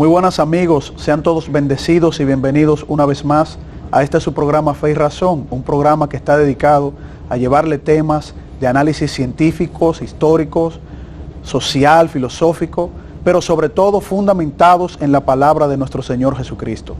Muy buenas amigos, sean todos bendecidos y bienvenidos una vez más a este su programa Fe y Razón, un programa que está dedicado a llevarle temas de análisis científicos, históricos, social, filosófico, pero sobre todo fundamentados en la palabra de nuestro Señor Jesucristo.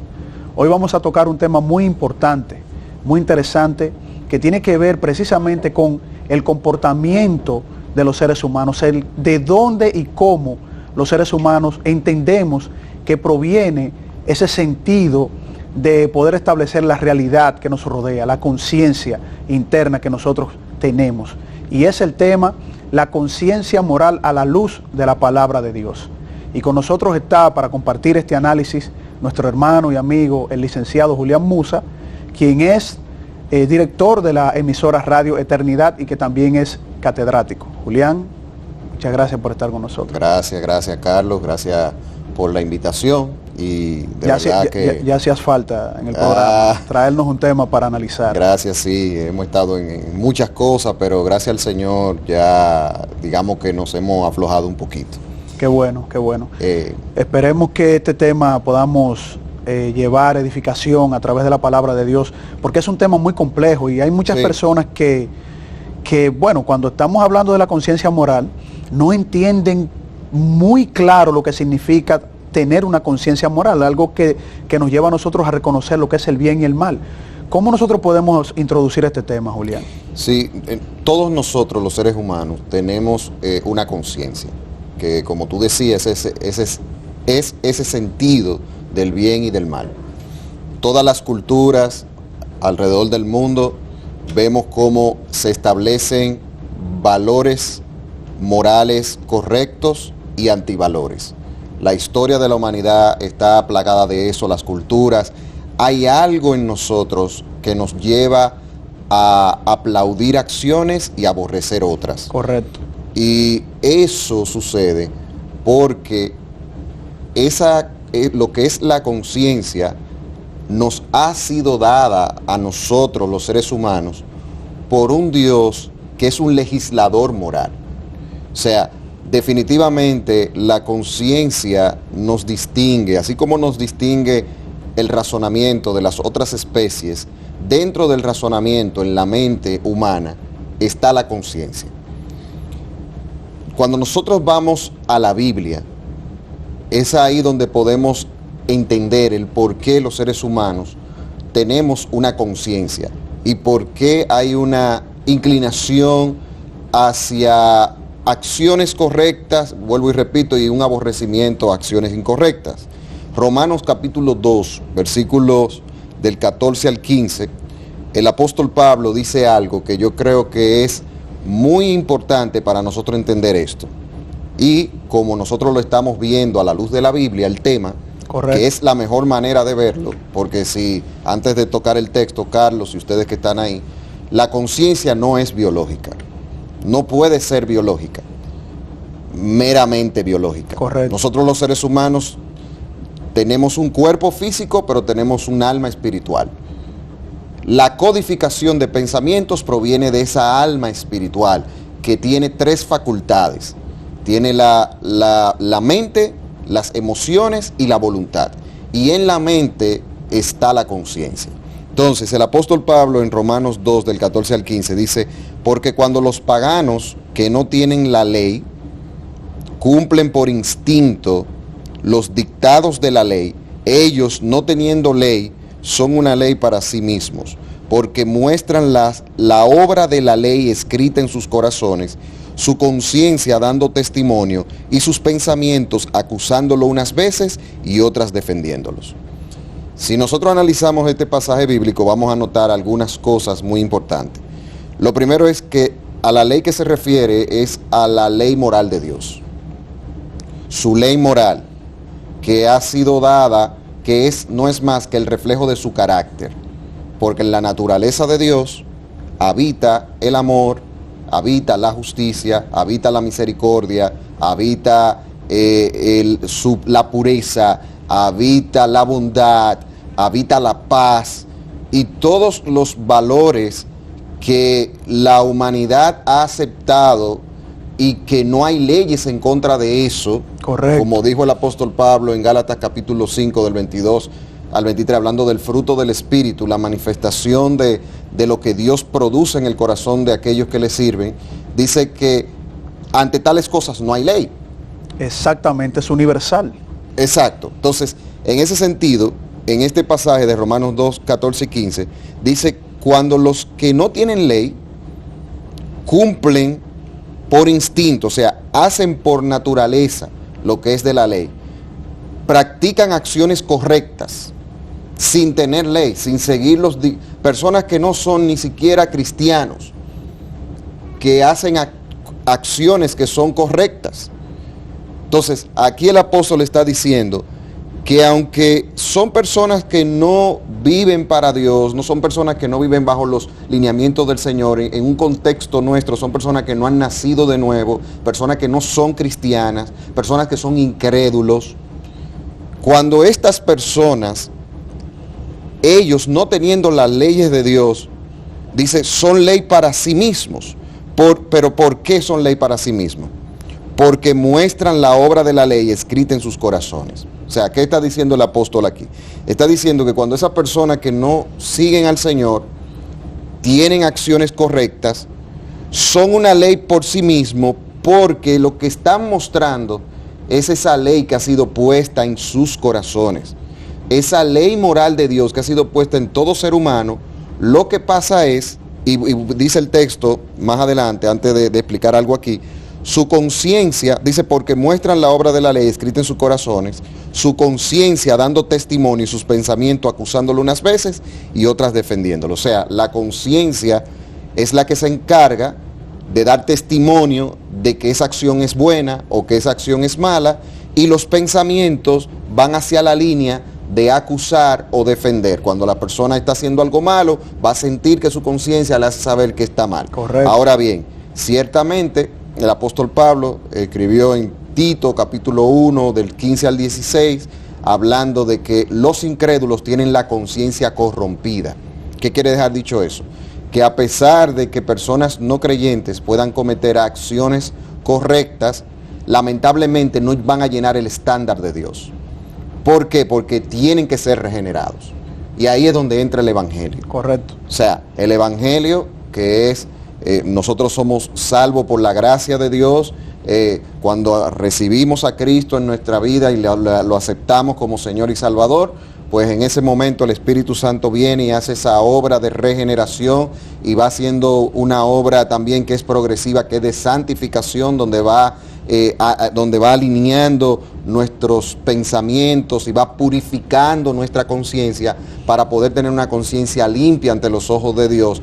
Hoy vamos a tocar un tema muy importante, muy interesante, que tiene que ver precisamente con el comportamiento de los seres humanos, el de dónde y cómo los seres humanos entendemos que proviene ese sentido de poder establecer la realidad que nos rodea, la conciencia interna que nosotros tenemos. Y es el tema, la conciencia moral a la luz de la palabra de Dios. Y con nosotros está para compartir este análisis nuestro hermano y amigo, el licenciado Julián Musa, quien es director de la emisora Radio Eternidad y que también es catedrático. Julián, muchas gracias por estar con nosotros. Gracias Carlos, gracias por la invitación y de verdad que... Ya hacías falta en el programa, traernos un tema para analizar. Gracias, sí, hemos estado en muchas cosas, pero gracias al Señor ya digamos que nos hemos aflojado un poquito. Qué bueno, qué bueno. Esperemos que este tema podamos llevar edificación a través de la palabra de Dios, porque es un tema muy complejo y hay muchas personas que, bueno, cuando estamos hablando de la conciencia moral, no entienden muy claro lo que significa tener una conciencia moral, algo que nos lleva a nosotros a reconocer lo que es el bien y el mal. ¿Cómo nosotros podemos introducir este tema, Julián? Sí, todos nosotros los seres humanos tenemos una conciencia, que como tú decías, es ese sentido del bien y del mal. Todas las culturas alrededor del mundo vemos cómo se establecen valores morales correctos y antivalores. La historia de la humanidad está plagada de eso, las culturas. Hay algo en nosotros que nos lleva a aplaudir acciones y aborrecer otras. Correcto. Y eso sucede porque lo que es la conciencia nos ha sido dada a nosotros los seres humanos por un Dios que es un legislador moral. O sea, definitivamente la conciencia nos distingue, así como nos distingue el razonamiento de las otras especies. Dentro del razonamiento en la mente humana está la conciencia. Cuando nosotros vamos a la Biblia, es ahí donde podemos entender el por qué los seres humanos tenemos una conciencia y por qué hay una inclinación hacia acciones correctas, vuelvo y repito, y un aborrecimiento a acciones incorrectas. Romanos capítulo 2, versículos del 14 al 15, el apóstol Pablo dice algo que yo creo que es muy importante para nosotros entender esto. Y como nosotros lo estamos viendo a la luz de la Biblia, el tema, correcto, que es la mejor manera de verlo, porque si antes de tocar el texto, Carlos y ustedes que están ahí, la conciencia no es biológica, no puede ser biológica, meramente biológica. Correcto. Nosotros los seres humanos tenemos un cuerpo físico, pero tenemos un alma espiritual. La codificación de pensamientos proviene de esa alma espiritual que tiene tres facultades. Tiene la mente, las emociones y la voluntad. Y en la mente está la conciencia. Entonces el apóstol Pablo en Romanos 2 del 14 al 15 dice, porque cuando los paganos que no tienen la ley cumplen por instinto los dictados de la ley, ellos no teniendo ley son una ley para sí mismos, porque muestran la obra de la ley escrita en sus corazones, su conciencia dando testimonio y sus pensamientos acusándolo unas veces y otras defendiéndolos. Si nosotros analizamos este pasaje bíblico, vamos a notar algunas cosas muy importantes. Lo primero es que a la ley que se refiere es a la ley moral de Dios. Su ley moral, que ha sido dada, que no es más que el reflejo de su carácter, porque en la naturaleza de Dios habita el amor, habita la justicia, habita la misericordia, habita la pureza, habita la bondad, habita la paz y todos los valores que la humanidad ha aceptado y que no hay leyes en contra de eso. Correcto. Como dijo el apóstol Pablo en Gálatas capítulo 5 del 22 al 23, hablando del fruto del Espíritu, la manifestación de lo que Dios produce en el corazón de aquellos que le sirven, dice que ante tales cosas no hay ley. Exactamente, es universal. Exacto. Entonces, en ese sentido, en este pasaje de Romanos 2, 14 y 15, dice, cuando los que no tienen ley cumplen por instinto, o sea, hacen por naturaleza lo que es de la ley, practican acciones correctas, sin tener ley, sin seguir personas que no son ni siquiera cristianos, que hacen acciones que son correctas. Entonces, aquí el apóstol está diciendo que aunque son personas que no viven para Dios, no son personas que no viven bajo los lineamientos del Señor, en un contexto nuestro, son personas que no han nacido de nuevo, personas que no son cristianas, personas que son incrédulos. Cuando estas personas, ellos no teniendo las leyes de Dios, dice, son ley para sí mismos. Pero ¿por qué son ley para sí mismos? Porque muestran la obra de la ley escrita en sus corazones. O sea, ¿qué está diciendo el apóstol aquí? Está diciendo que cuando esas personas que no siguen al Señor tienen acciones correctas, son una ley por sí mismo, porque lo que están mostrando es esa ley que ha sido puesta en sus corazones. Esa ley moral de Dios que ha sido puesta en todo ser humano. Lo que pasa es, y dice el texto más adelante, antes de explicar algo aquí, su conciencia, dice, porque muestran la obra de la ley escrita en sus corazones, su conciencia dando testimonio y sus pensamientos acusándolo unas veces y otras defendiéndolo. O sea, la conciencia es la que se encarga de dar testimonio de que esa acción es buena o que esa acción es mala, y los pensamientos van hacia la línea de acusar o defender. Cuando la persona está haciendo algo malo, va a sentir que su conciencia le hace saber que está mal. Correcto. Ahora bien, ciertamente el apóstol Pablo escribió en Tito capítulo 1 del 15 al 16, hablando de que los incrédulos tienen la conciencia corrompida. ¿Qué quiere dejar dicho eso? Que a pesar de que personas no creyentes puedan cometer acciones correctas, lamentablemente no van a llenar el estándar de Dios. ¿Por qué? Porque tienen que ser regenerados. Y ahí es donde entra el Evangelio. Correcto. O sea, el Evangelio, que es, nosotros somos salvos por la gracia de Dios, cuando recibimos a Cristo en nuestra vida y lo aceptamos como Señor y Salvador, pues en ese momento el Espíritu Santo viene y hace esa obra de regeneración, y va haciendo una obra también que es progresiva, que es de santificación, donde va alineando nuestros pensamientos y va purificando nuestra conciencia para poder tener una conciencia limpia ante los ojos de Dios,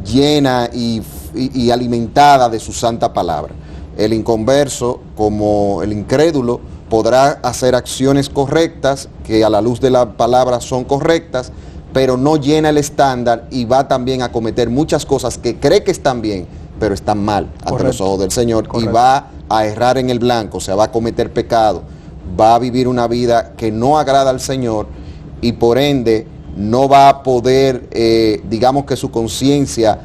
llena y alimentada de su santa palabra. El inconverso, como el incrédulo, podrá hacer acciones correctas que a la luz de la palabra son correctas, pero no llena el estándar y va también a cometer muchas cosas que cree que están bien, pero están mal ante los ojos del Señor. Correcto. Y va a errar en el blanco, o sea, va a cometer pecado, va a vivir una vida que no agrada al Señor, y por ende no va a poder, digamos que su conciencia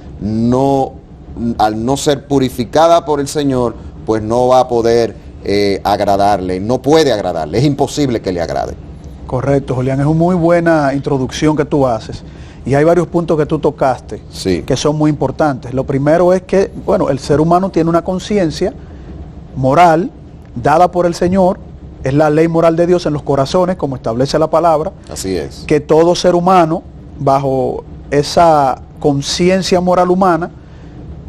al no ser purificada por el Señor, pues no va a poder agradarle, no puede agradarle, es imposible que le agrade. Correcto, Julián, es una muy buena introducción que tú haces, y hay varios puntos que tú tocaste, sí, que son muy importantes. Lo primero es que, bueno, el ser humano tiene una conciencia moral dada por el Señor, es la ley moral de Dios en los corazones, como establece la palabra. Así es. Que todo ser humano, bajo esa conciencia moral humana,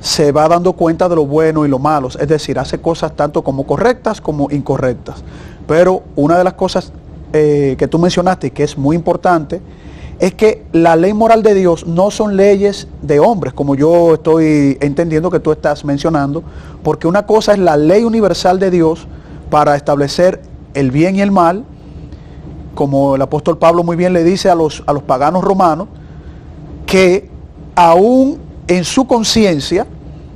se va dando cuenta de lo bueno y lo malo, es decir, hace cosas tanto como correctas como incorrectas. Pero una de las cosas que tú mencionaste y que es muy importante, es que la ley moral de Dios no son leyes de hombres, como yo estoy entendiendo que tú estás mencionando, porque una cosa es la ley universal de Dios para establecer el bien y el mal, como el apóstol Pablo muy bien le dice a los paganos romanos, que aún en su conciencia,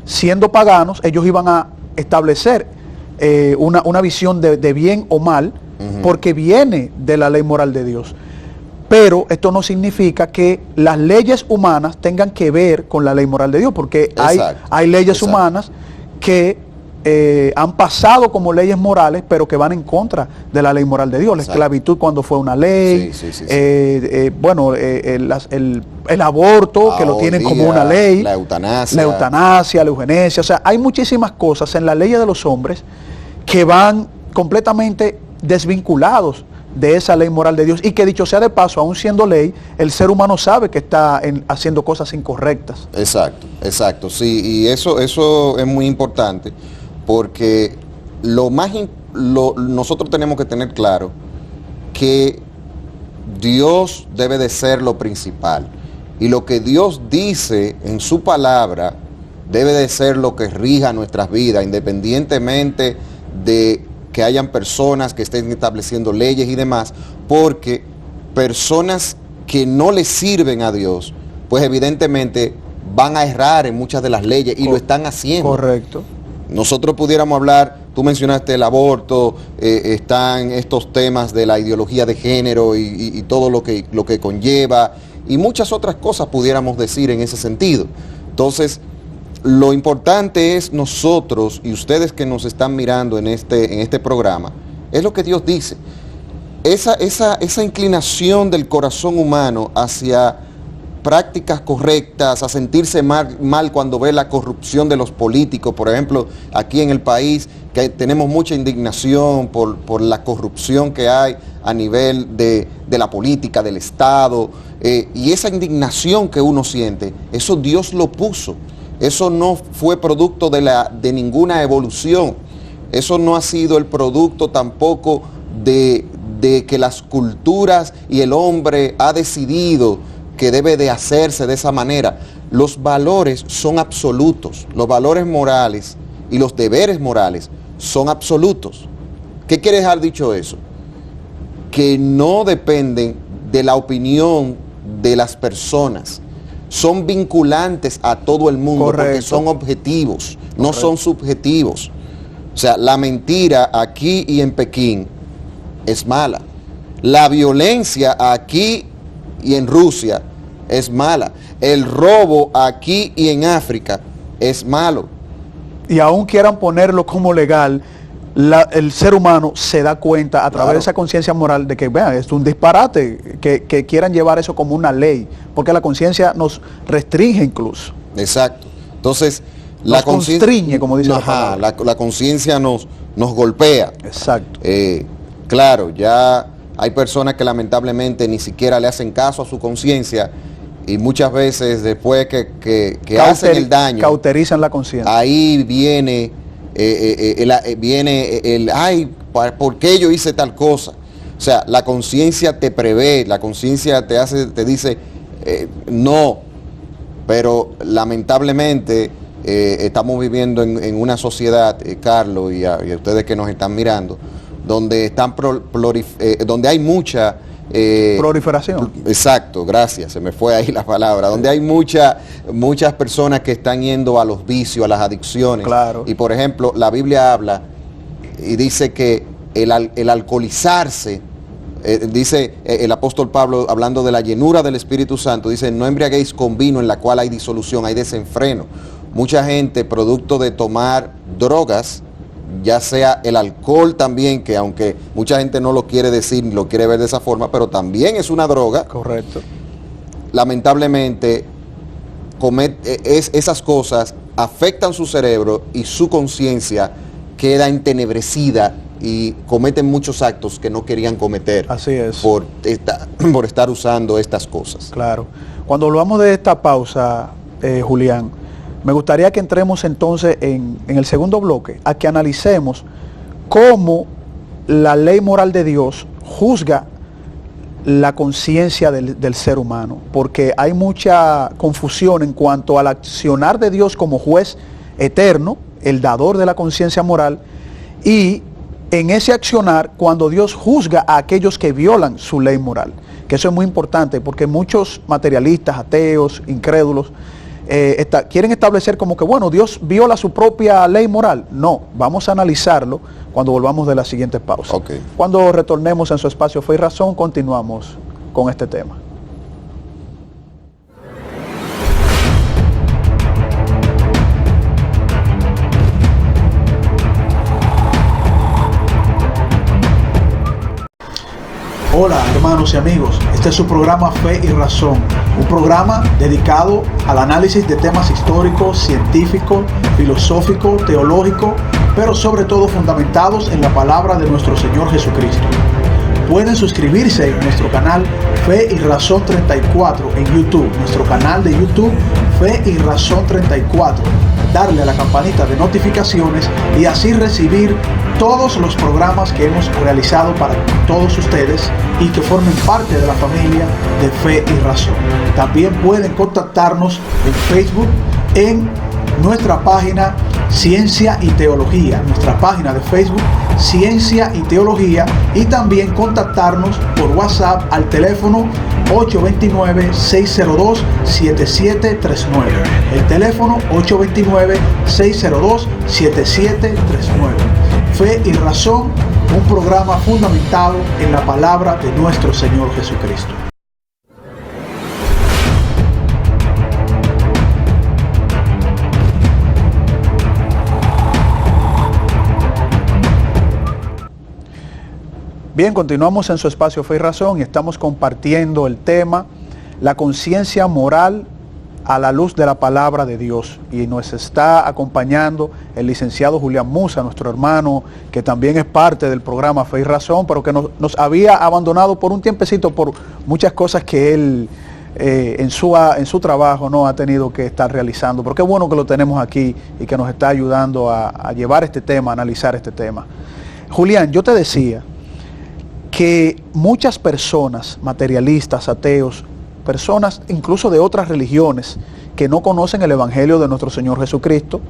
siendo paganos, ellos iban a establecer una visión de bien o mal, porque viene de la ley moral de Dios. Pero esto no significa que las leyes humanas tengan que ver con la ley moral de Dios, porque hay leyes humanas que han pasado como leyes morales, pero que van en contra de la ley moral de Dios. La esclavitud cuando fue una ley, el aborto, que lo tienen como una ley, la eutanasia, la eugenesia. O sea, hay muchísimas cosas en la ley de los hombres que van completamente desvinculados de esa ley moral de Dios, y que, dicho sea de paso, aún siendo ley, el ser humano sabe que está haciendo cosas incorrectas. Exacto, sí, y eso es muy importante, porque nosotros tenemos que tener claro que Dios debe de ser lo principal, y lo que Dios dice en su palabra debe de ser lo que rija nuestras vidas, independientemente de que hayan personas que estén estableciendo leyes y demás, porque personas que no le sirven a Dios, pues evidentemente van a errar en muchas de las leyes, y lo están haciendo. Correcto. Nosotros pudiéramos hablar, tú mencionaste el aborto, están estos temas de la ideología de género y todo lo que conlleva, y muchas otras cosas pudiéramos decir en ese sentido. Entonces, lo importante es nosotros y ustedes que nos están mirando en este programa, es lo que Dios dice. Esa inclinación del corazón humano hacia prácticas correctas, a sentirse mal cuando ve la corrupción de los políticos. Por ejemplo, aquí en el país, que tenemos mucha indignación por la corrupción que hay a nivel de la política, del Estado, y esa indignación que uno siente, eso Dios lo puso. Eso no fue producto de ninguna evolución. Eso no ha sido el producto tampoco de que las culturas y el hombre ha decidido que debe de hacerse de esa manera. Los valores son absolutos. Los valores morales y los deberes morales son absolutos. ¿Qué quiere dejar dicho eso? Que no dependen de la opinión de las personas. Son vinculantes a todo el mundo. Correcto. Porque son objetivos, no Correcto. Son subjetivos. O sea, la mentira aquí y en Pekín es mala. La violencia aquí y en Rusia es mala. El robo aquí y en África es malo. Y aún quieran ponerlo como legal, el ser humano se da cuenta a través de esa conciencia moral de que, vean, es un disparate que quieran llevar eso como una ley, porque la conciencia nos restringe incluso. Exacto. Entonces, la constriñe, como dice la conciencia nos golpea. Exacto. Claro, ya hay personas que lamentablemente ni siquiera le hacen caso a su conciencia, y muchas veces después que hacen el daño, cauterizan la conciencia. Ahí viene ay, ¿por qué yo hice tal cosa? O sea, la conciencia te prevé, la conciencia te dice no, pero lamentablemente estamos viviendo en una sociedad, Carlos, y a ustedes que nos están mirando, donde donde hay mucha proliferación. Exacto, gracias, se me fue ahí la palabra. Donde hay muchas personas que están yendo a los vicios, a las adicciones. Claro. Y por ejemplo, la Biblia habla y dice que el alcoholizarse, dice el apóstol Pablo, hablando de la llenura del Espíritu Santo, dice: no embriaguéis con vino en la cual hay disolución, hay desenfreno. Mucha gente, producto de tomar drogas, ya sea el alcohol también, que aunque mucha gente no lo quiere decir, lo quiere ver de esa forma, pero también es una droga. Correcto. Lamentablemente, esas cosas afectan su cerebro y su conciencia queda entenebrecida y cometen muchos actos que no querían cometer. Así es. Por estar usando estas cosas. Claro. Cuando hablamos de esta pausa, Julián, me gustaría que entremos entonces en el segundo bloque, a que analicemos cómo la ley moral de Dios juzga la conciencia del ser humano, porque hay mucha confusión en cuanto al accionar de Dios como juez eterno, el dador de la conciencia moral, y en ese accionar cuando Dios juzga a aquellos que violan su ley moral, que eso es muy importante, porque muchos materialistas, ateos, incrédulos, quieren establecer como que, bueno, Dios viola su propia ley moral. No, vamos a analizarlo cuando volvamos de la siguiente pausa. Okay. Cuando retornemos en su espacio Fe y Razón, continuamos con este tema. Hola hermanos y amigos, este es su programa Fe y Razón, un programa dedicado al análisis de temas históricos, científicos, filosóficos, teológicos, pero sobre todo fundamentados en la palabra de nuestro Señor Jesucristo. Pueden suscribirse en nuestro canal Fe y Razón 34 en YouTube, nuestro canal de YouTube Fe y Razón 34, darle a la campanita de notificaciones y así recibir todos los programas que hemos realizado para todos ustedes y que formen parte de la familia de Fe y Razón. También pueden contactarnos en Facebook en nuestra página Ciencia y Teología, nuestra página de Facebook Ciencia y Teología, y también contactarnos por WhatsApp al teléfono 829-602-7739. El teléfono 829-602-7739. Fe y Razón, un programa fundamentado en la palabra de nuestro Señor Jesucristo. Bien, continuamos en su espacio Fe y Razón y estamos compartiendo el tema la conciencia moral a la luz de la palabra de Dios. Y nos está acompañando el licenciado Julián Musa, nuestro hermano, que también es parte del programa Fe y Razón, pero que nos había abandonado por un tiempecito por muchas cosas que él en su trabajo no ha tenido que estar realizando. Pero qué bueno que lo tenemos aquí y que nos está ayudando a llevar este tema, a analizar este tema. Julián, yo te decía que muchas personas, materialistas, ateos, personas incluso de otras religiones que no conocen el Evangelio de nuestro Señor Jesucristo,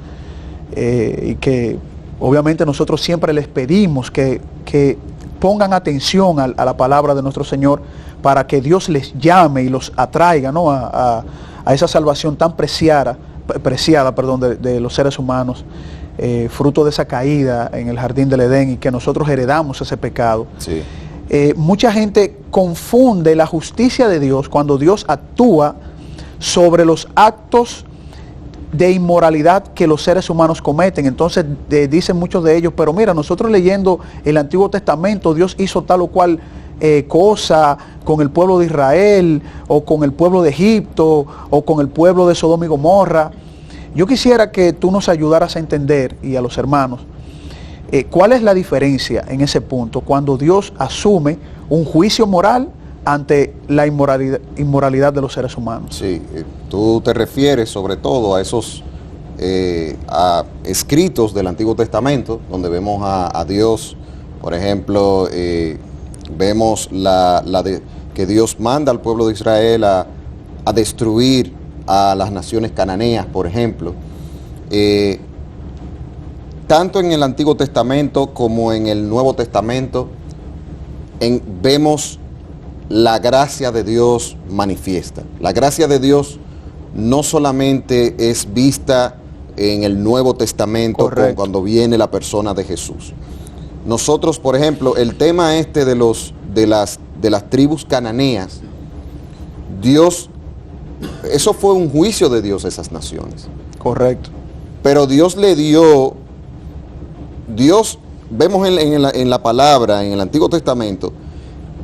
y que obviamente nosotros siempre les pedimos que pongan atención a la palabra de nuestro Señor para que Dios les llame y los atraiga, ¿no?, a esa salvación tan preciada de los seres humanos, fruto de esa caída en el jardín del Edén y que nosotros heredamos ese pecado. Sí. Mucha gente confunde la justicia de Dios cuando Dios actúa sobre los actos de inmoralidad que los seres humanos cometen. Entonces dicen muchos de ellos, pero mira, nosotros leyendo el Antiguo Testamento, Dios hizo tal o cual cosa con el pueblo de Israel, o con el pueblo de Egipto, o con el pueblo de Sodoma y Gomorra. Yo quisiera que tú nos ayudaras a entender, y a los hermanos, ¿cuál es la diferencia en ese punto cuando Dios asume un juicio moral ante la inmoralidad de los seres humanos? Sí, tú te refieres sobre todo a esos a escritos del Antiguo Testamento, donde vemos a Dios, por ejemplo, vemos que Dios manda al pueblo de Israel a destruir a las naciones cananeas, por ejemplo. Tanto en el Antiguo Testamento como en el Nuevo Testamento vemos la gracia de Dios manifiesta. La gracia de Dios no solamente es vista en el Nuevo Testamento cuando viene la persona de Jesús. Nosotros, por ejemplo, el tema de las tribus cananeas, Dios, eso fue un juicio de Dios a esas naciones. Correcto. Pero Dios vemos en la palabra, en el Antiguo Testamento,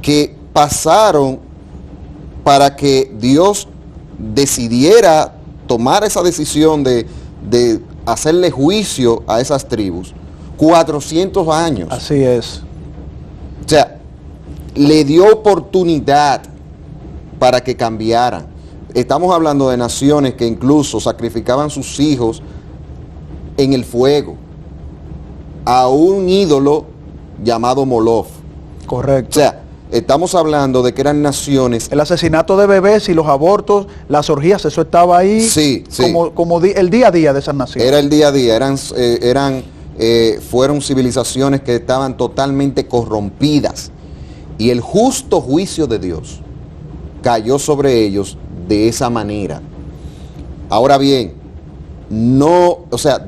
que pasaron para que Dios decidiera tomar esa decisión de hacerle juicio a esas tribus, 400 años. Así es. O sea, le dio oportunidad para que cambiaran. Estamos hablando de naciones que incluso sacrificaban sus hijos en el fuego a un ídolo llamado Moloch. Correcto. O sea, estamos hablando de que eran naciones. El asesinato de bebés y los abortos, las orgías, eso estaba ahí. Sí, sí. Como el día a día de esas naciones. Era el día a día, fueron civilizaciones que estaban totalmente corrompidas. Y el justo juicio de Dios cayó sobre ellos de esa manera. Ahora bien,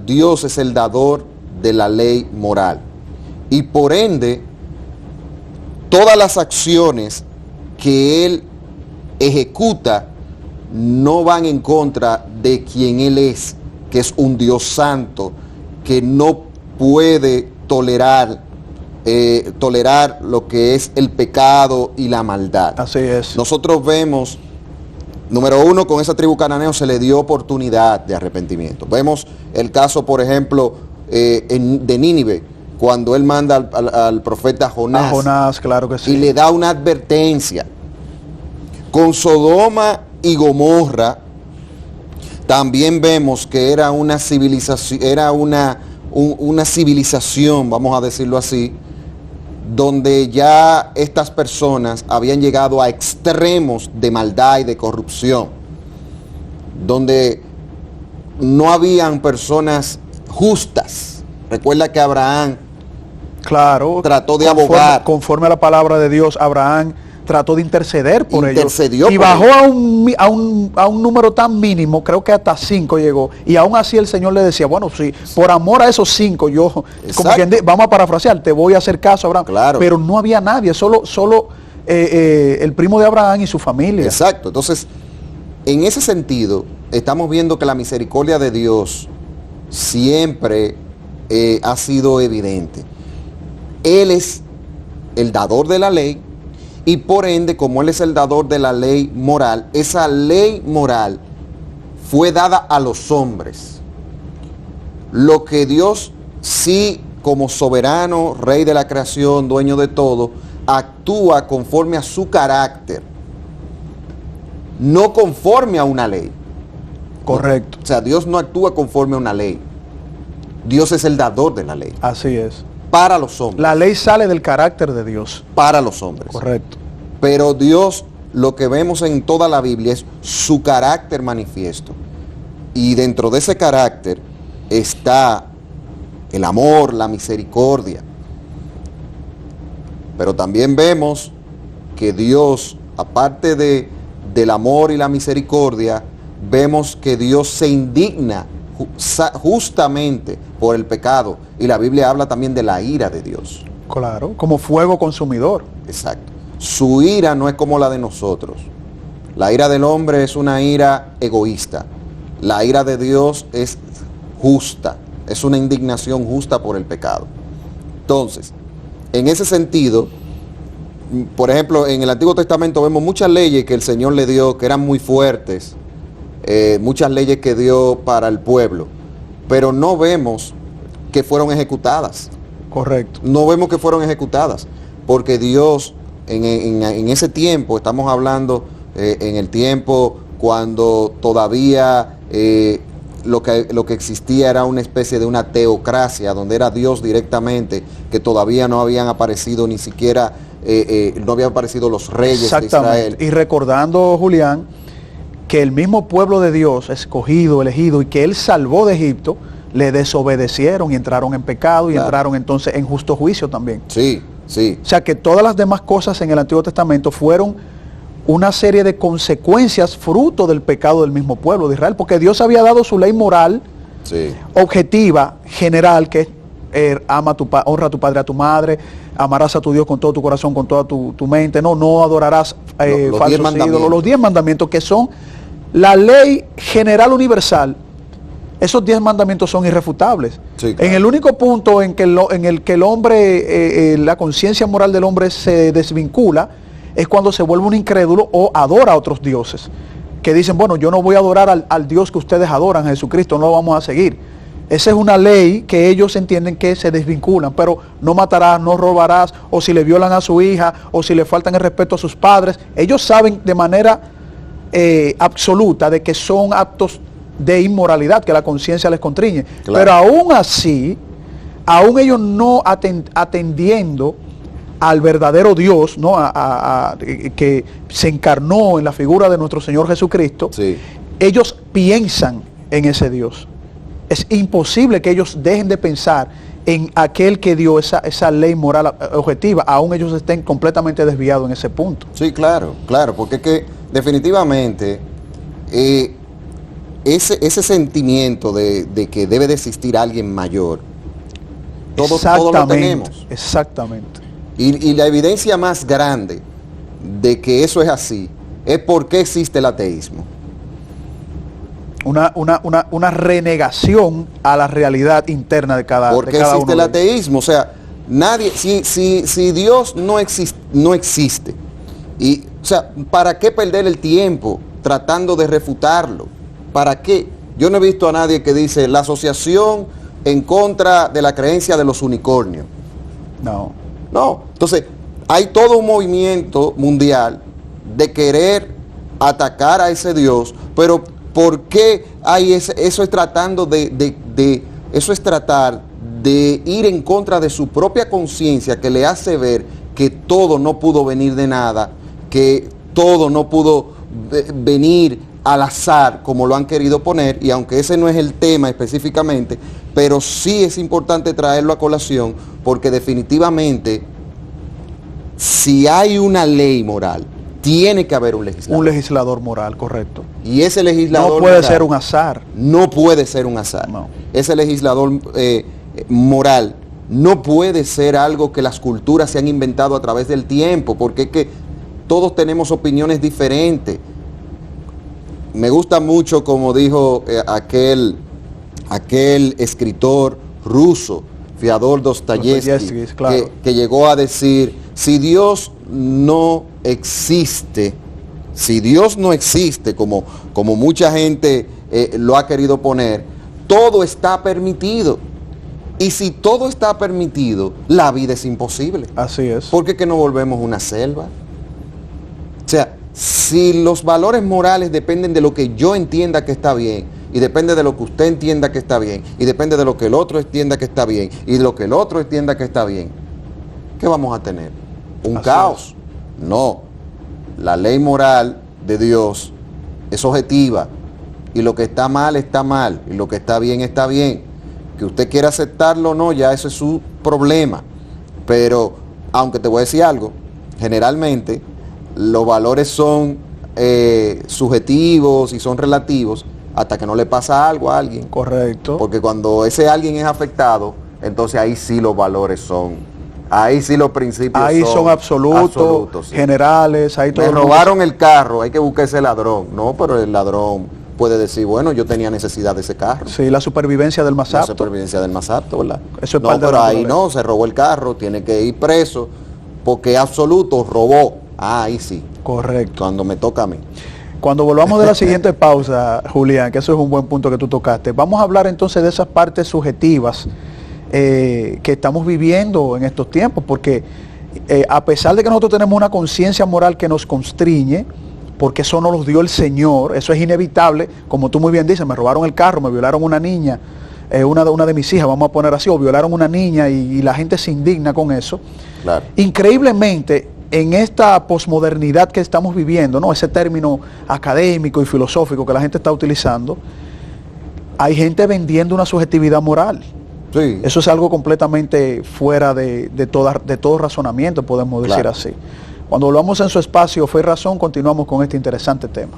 Dios es el dador de la ley moral. Y por ende, todas las acciones que Él ejecuta no van en contra de quien Él es, que es un Dios santo, que no puede tolerar tolerar lo que es el pecado y la maldad. Así es. Nosotros vemos, número uno, con esa tribu cananeo se le dio oportunidad de arrepentimiento. Vemos el caso, por ejemplo, de Nínive, cuando él manda al profeta Jonás. A Jonás, claro que sí. Y le da una advertencia. Con Sodoma y Gomorra también vemos que era una civilización, vamos a decirlo así, donde ya estas personas habían llegado a extremos de maldad y de corrupción, donde no habían personas justas. Recuerda que Abraham, claro, trató de abogar. Conforme a la palabra de Dios, Abraham trató de interceder por ellos. Y bajó a un número tan mínimo, creo que hasta 5 llegó. Y aún así el Señor le decía, bueno, sí, por amor a esos 5, yo, como quien vamos a parafrasear, te voy a hacer caso, Abraham. Claro. Pero no había nadie, solo el primo de Abraham y su familia. Exacto. Entonces, en ese sentido, estamos viendo que la misericordia de Dios siempre ha sido evidente. Él es el dador de la ley, y por ende, como Él es el dador de la ley moral, esa ley moral fue dada a los hombres. Lo que Dios sí, como soberano, rey de la creación, dueño de todo, actúa conforme a su carácter, no conforme a una ley. Correcto. O sea, Dios no actúa conforme a una ley. Dios es el dador de la ley. Así es. Para los hombres. La ley sale del carácter de Dios. Para los hombres. Correcto. Pero Dios, lo que vemos en toda la Biblia es su carácter manifiesto. Y dentro de ese carácter está el amor, la misericordia. Pero también vemos que Dios, aparte del amor y la misericordia, vemos que Dios se indigna justamente por el pecado. Y la Biblia habla también de la ira de Dios. Claro, como fuego consumidor. Exacto. Su ira no es como la de nosotros. La ira del hombre es una ira egoísta. La ira de Dios es justa. Es una indignación justa por el pecado. Entonces, en ese sentido, por ejemplo, en el Antiguo Testamento vemos muchas leyes que el Señor le dio que eran muy fuertes. Muchas leyes que dio para el pueblo, pero no vemos que fueron ejecutadas. Correcto. No vemos que fueron ejecutadas, porque Dios en ese tiempo, estamos hablando en el tiempo cuando todavía lo que existía era una especie de una teocracia, donde era Dios directamente, que todavía no habían aparecido ni siquiera, no habían aparecido los reyes de Israel. Y recordando, Julián, que el mismo pueblo de Dios, escogido, elegido, y que Él salvó de Egipto, le desobedecieron y entraron en pecado y entraron entonces en justo juicio también. Sí, sí. O sea que todas las demás cosas en el Antiguo Testamento fueron una serie de consecuencias fruto del pecado del mismo pueblo de Israel, porque Dios había dado su ley moral, objetiva, general, que es honra a tu padre, a tu madre, amarás a tu Dios con todo tu corazón, con toda tu mente, no adorarás falsos ídolos, los 10 mandamientos que son la ley general universal. Esos 10 mandamientos son irrefutables. Sí, claro. En el único punto en el que el hombre, la conciencia moral del hombre se desvincula, es cuando se vuelve un incrédulo o adora a otros dioses. Que dicen, bueno, yo no voy a adorar al Dios que ustedes adoran, a Jesucristo, no lo vamos a seguir. Esa es una ley que ellos entienden que se desvinculan, pero no matarás, no robarás, o si le violan a su hija, o si le faltan el respeto a sus padres. Ellos saben de manera absoluta de que son actos de inmoralidad, que la conciencia les constriñe. Claro. Pero aún así, aún ellos no atendiendo al verdadero Dios, ¿no? Que se encarnó en la figura de nuestro Señor Jesucristo, ellos piensan en ese Dios. Es imposible que ellos dejen de pensar en aquel que dio esa ley moral objetiva, aún ellos estén completamente desviados en ese punto. Sí, claro, porque es que definitivamente ese sentimiento de que debe de existir alguien mayor, todos lo tenemos. Exactamente. Y la evidencia más grande de que eso es así es por qué existe el ateísmo. Una renegación a la realidad interna de cada uno. ¿Por qué existe el ateísmo? O sea, nadie, si Dios no existe, y, o sea, ¿para qué perder el tiempo tratando de refutarlo? ¿Para qué? Yo no he visto a nadie que dice la asociación en contra de la creencia de los unicornios. No. No, entonces hay todo un movimiento mundial de querer atacar a ese Dios, pero ¿por qué hay eso? Es tratando eso es tratar de ir en contra de su propia conciencia, que le hace ver que todo no pudo venir de nada, que todo no pudo venir al azar como lo han querido poner, y aunque ese no es el tema específicamente, pero sí es importante traerlo a colación, porque definitivamente si hay una ley moral, tiene que haber un legislador. Un legislador moral, correcto. Y ese legislador no puede moral ser un azar. No puede ser un azar. No. Ese legislador moral no puede ser algo que las culturas se han inventado a través del tiempo, porque es que todos tenemos opiniones diferentes. Me gusta mucho como dijo aquel escritor ruso, Fyodor Dostoyevsky, claro, que llegó a decir, si Dios no existe, como mucha gente lo ha querido poner, todo está permitido. Y si todo está permitido, la vida es imposible. Así es. ¿Por qué que no volvemos una selva? O sea, si los valores morales dependen de lo que yo entienda que está bien, y depende de lo que usted entienda que está bien, y depende de lo que el otro entienda que está bien, y de lo que el otro entienda que está bien, ¿qué vamos a tener? ¿Un caos? No. La ley moral de Dios es objetiva, y lo que está mal, y lo que está bien, está bien. Que usted quiera aceptarlo o no, ya eso es su problema. Pero, aunque te voy a decir algo, generalmente los valores son subjetivos y son relativos hasta que no le pasa algo a alguien. Correcto. Porque cuando ese alguien es afectado, entonces ahí sí los valores son, ahí sí los principios ahí son absolutos, sí, generales. Ahí todo. Me robaron el carro, hay que buscar ese ladrón. No, pero el ladrón puede decir, bueno, yo tenía necesidad de ese carro. Sí, la supervivencia del más apto. La supervivencia del más apto, ¿verdad? Eso es no, pero ahí no, se robó el carro, tiene que ir preso, porque absoluto robó. Ah, ahí sí. Correcto. Cuando me toca a mí. Cuando volvamos de la siguiente pausa, Julián, que eso es un buen punto que tú tocaste, vamos a hablar entonces de esas partes subjetivas que estamos viviendo en estos tiempos, porque a pesar de que nosotros tenemos una conciencia moral que nos constriñe, porque eso nos lo dio el Señor, eso es inevitable, como tú muy bien dices, me robaron el carro, me violaron una niña, una de mis hijas, vamos a poner así, o violaron una niña y la gente se indigna con eso. Claro. Increíblemente, en esta posmodernidad que estamos viviendo, ¿no? Ese término académico y filosófico que la gente está utilizando, hay gente vendiendo una subjetividad moral. Sí. Eso es algo completamente fuera de todo razonamiento, podemos decir así. Cuando volvamos en su espacio Fe y Razón, continuamos con este interesante tema.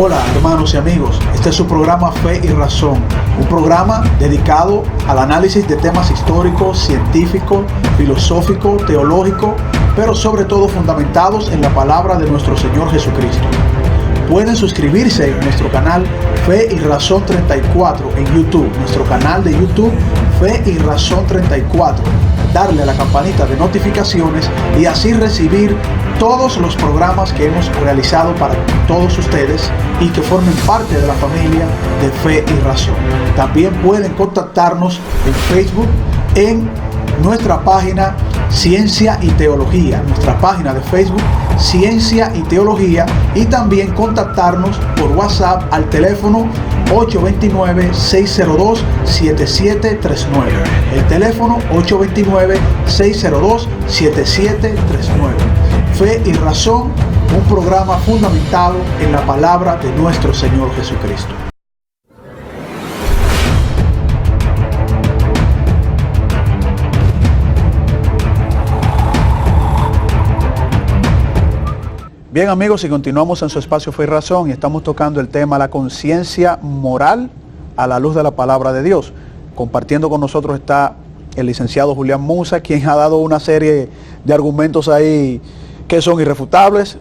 Hola hermanos y amigos, este es su programa Fe y Razón, un programa dedicado al análisis de temas históricos, científicos, filosóficos, teológicos, pero sobre todo fundamentados en la palabra de nuestro Señor Jesucristo. Pueden suscribirse en nuestro canal Fe y Razón 34 en YouTube, nuestro canal de YouTube Fe y Razón 34, darle a la campanita de notificaciones y así recibir todos los programas que hemos realizado para todos ustedes y que formen parte de la familia de Fe y Razón. También pueden contactarnos en Facebook en nuestra página Ciencia y Teología, nuestra página de Facebook Ciencia y Teología, y también contactarnos por WhatsApp al teléfono 829-602-7739. El teléfono 829-602-7739. Fe y Razón, un programa fundamentado en la palabra de nuestro Señor Jesucristo. Bien amigos, y continuamos en su espacio Fe y Razón y estamos tocando el tema la conciencia moral a la luz de la palabra de Dios. Compartiendo con nosotros está el licenciado Julián Musa, quien ha dado una serie de argumentos ahí que son irrefutables.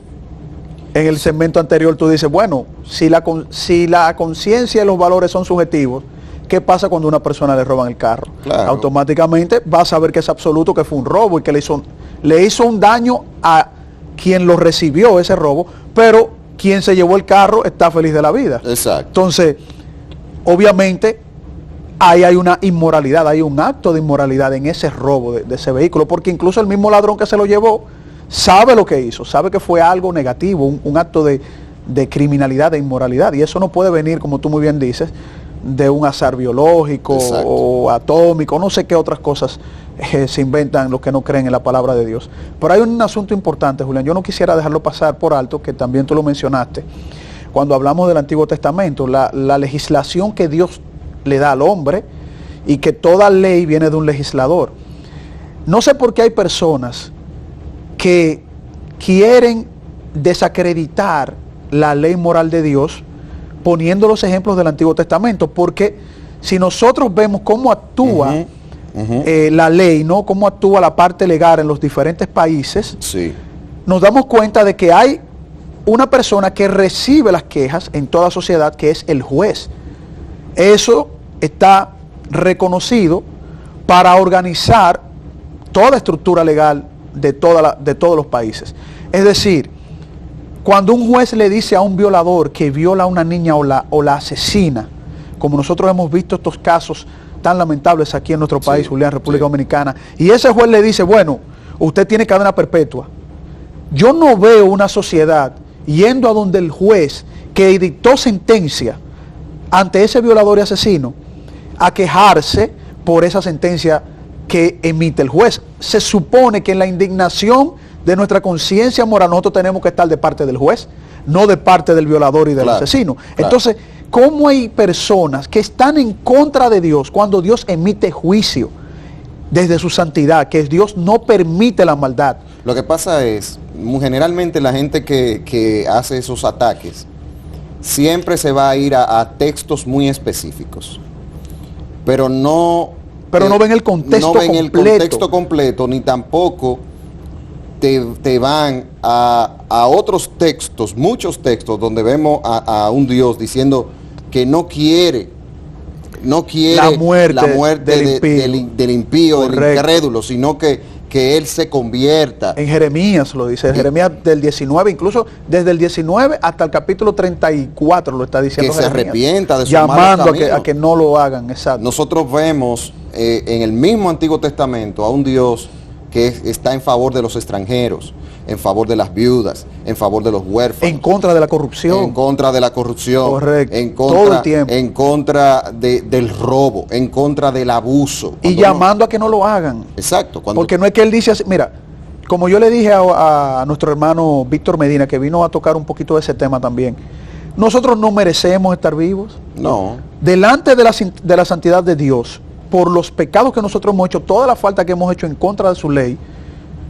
En el segmento anterior tú dices, bueno, si la conciencia y los valores son subjetivos, ¿qué pasa cuando a una persona le roban el carro? Claro. Automáticamente va a saber que es absoluto, que fue un robo y que le hizo un daño a quien lo recibió ese robo, pero quien se llevó el carro está feliz de la vida. Exacto. Entonces, obviamente, ahí hay una inmoralidad, hay un acto de inmoralidad en ese robo de ese vehículo, porque incluso el mismo ladrón que se lo llevó sabe lo que hizo, sabe que fue algo negativo, un acto de criminalidad, de inmoralidad, y eso no puede venir, como tú muy bien dices, de un azar biológico. Exacto. O atómico, no sé qué otras cosas se inventan los que no creen en la palabra de Dios. Pero hay un asunto importante, Julián, yo no quisiera dejarlo pasar por alto, que también tú lo mencionaste, cuando hablamos del Antiguo Testamento, la legislación que Dios le da al hombre, y que toda ley viene de un legislador. No sé por qué hay personas que quieren desacreditar la ley moral de Dios poniendo los ejemplos del Antiguo Testamento, porque si nosotros vemos cómo actúa la ley, ¿no? Cómo actúa la parte legal en los diferentes países, sí, nos damos cuenta de que hay una persona que recibe las quejas en toda sociedad, que es el juez. Eso está reconocido para organizar toda estructura legal de todos los países. Es decir, cuando un juez le dice a un violador que viola a una niña o la asesina, como nosotros hemos visto estos casos tan lamentables aquí en nuestro país, Julián, República Dominicana, y ese juez le dice, bueno, usted tiene cadena perpetua. Yo no veo una sociedad yendo a donde el juez que dictó sentencia ante ese violador y asesino a quejarse por esa sentencia que emite el juez. Se supone que en la indignación de nuestra conciencia moral nosotros tenemos que estar de parte del juez, no de parte del violador y del asesino. Claro. Entonces, ¿cómo hay personas que están en contra de Dios cuando Dios emite juicio desde su santidad, que Dios no permite la maldad? Lo que pasa es, generalmente la gente que hace esos ataques siempre se va a ir a textos muy específicos, pero no ven el contexto completo. El contexto completo, ni tampoco te van a otros textos, muchos textos, donde vemos a un Dios diciendo que no quiere la muerte del impío, del incrédulo, sino que él se convierta. En Jeremías lo dice, en Jeremías del 19, incluso desde el 19 hasta el capítulo 34 lo está diciendo que Jeremías, se arrepienta de su llamando a que no lo hagan. Exacto. Nosotros vemos en el mismo Antiguo Testamento a un Dios que está en favor de los extranjeros, en favor de las viudas, en favor de los huérfanos. En contra de la corrupción. En contra de la corrupción. Correcto. Todo el tiempo. En contra del robo, en contra del abuso. Y llamando a que no lo hagan. Exacto. Porque no es que él dice así, mira, como yo le dije a nuestro hermano Víctor Medina, que vino a tocar un poquito de ese tema también, nosotros no merecemos estar vivos. No. Delante de la santidad de Dios, por los pecados que nosotros hemos hecho, toda la falta que hemos hecho en contra de su ley,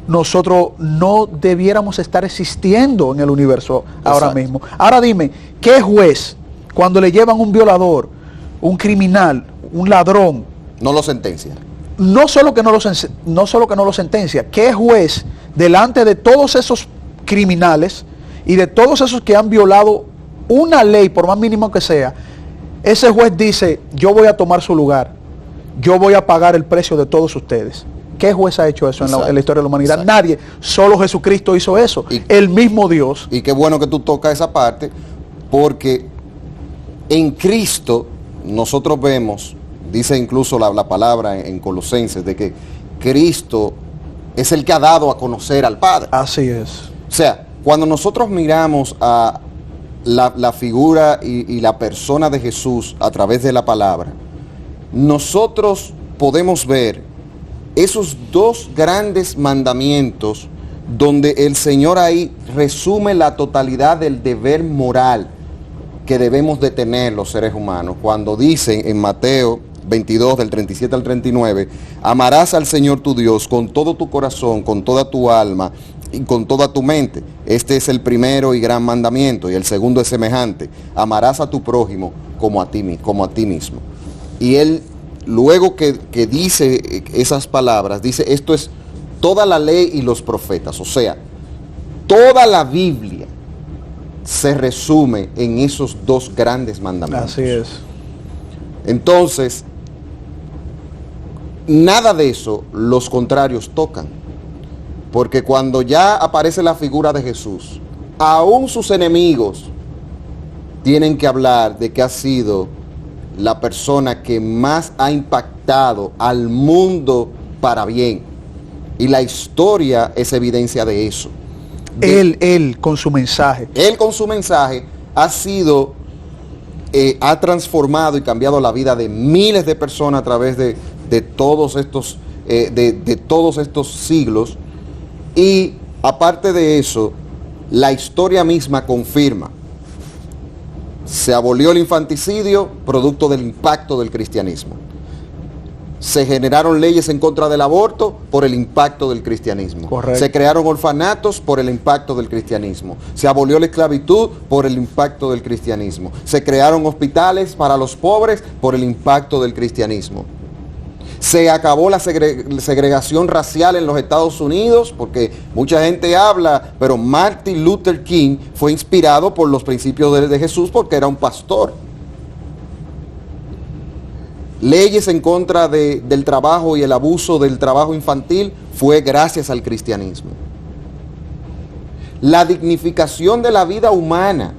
nosotros no debiéramos estar existiendo en el universo ahora mismo. Ahora dime, ¿qué juez, cuando le llevan un violador, un criminal, un ladrón, no lo sentencia? No solo que no lo sentencia, ¿qué juez, delante de todos esos criminales y de todos esos que han violado una ley, por más mínimo que sea, ese juez dice, yo voy a tomar su lugar, yo voy a pagar el precio de todos ustedes? ¿Qué juez ha hecho eso en la historia de la humanidad? Exacto. Nadie, solo Jesucristo hizo eso, el mismo Dios. Y qué bueno que tú tocas esa parte, porque en Cristo nosotros vemos, dice incluso la palabra en Colosenses, de que Cristo es el que ha dado a conocer al Padre. Así es. O sea, cuando nosotros miramos a la figura y la persona de Jesús a través de la palabra, nosotros podemos ver esos dos grandes mandamientos donde el Señor ahí resume la totalidad del deber moral que debemos de tener los seres humanos. Cuando dice en Mateo 22, del 37 al 39, amarás al Señor tu Dios con todo tu corazón, con toda tu alma y con toda tu mente. Este es el primero y gran mandamiento, y el segundo es semejante: amarás a tu prójimo como a ti mismo. Y él, luego que dice esas palabras, dice, esto es toda la ley y los profetas. O sea, Toda la Biblia se resume en esos dos grandes mandamientos. Así es. Entonces, nada de eso los contrarios tocan. Porque cuando ya aparece la figura de Jesús, aún sus enemigos tienen que hablar de que ha sido la persona que más ha impactado al mundo para bien. Y la historia es evidencia de eso. Él con su mensaje. Él con su mensaje ha sido, ha transformado y cambiado la vida de miles de personas a través de todos estos, de todos estos siglos. Y aparte de eso, la historia misma confirma. Se abolió el infanticidio producto del impacto del cristianismo. Se generaron leyes en contra del aborto por el impacto del cristianismo. Correcto. Se crearon orfanatos por el impacto del cristianismo. Se abolió la esclavitud por el impacto del cristianismo. Se crearon hospitales para los pobres por el impacto del cristianismo. Se acabó la segregación racial en los Estados Unidos, porque mucha gente habla, pero Martin Luther King fue inspirado por los principios de Jesús porque era un pastor. Leyes en contra del trabajo y el abuso del trabajo infantil fue gracias al cristianismo. La dignificación de la vida humana,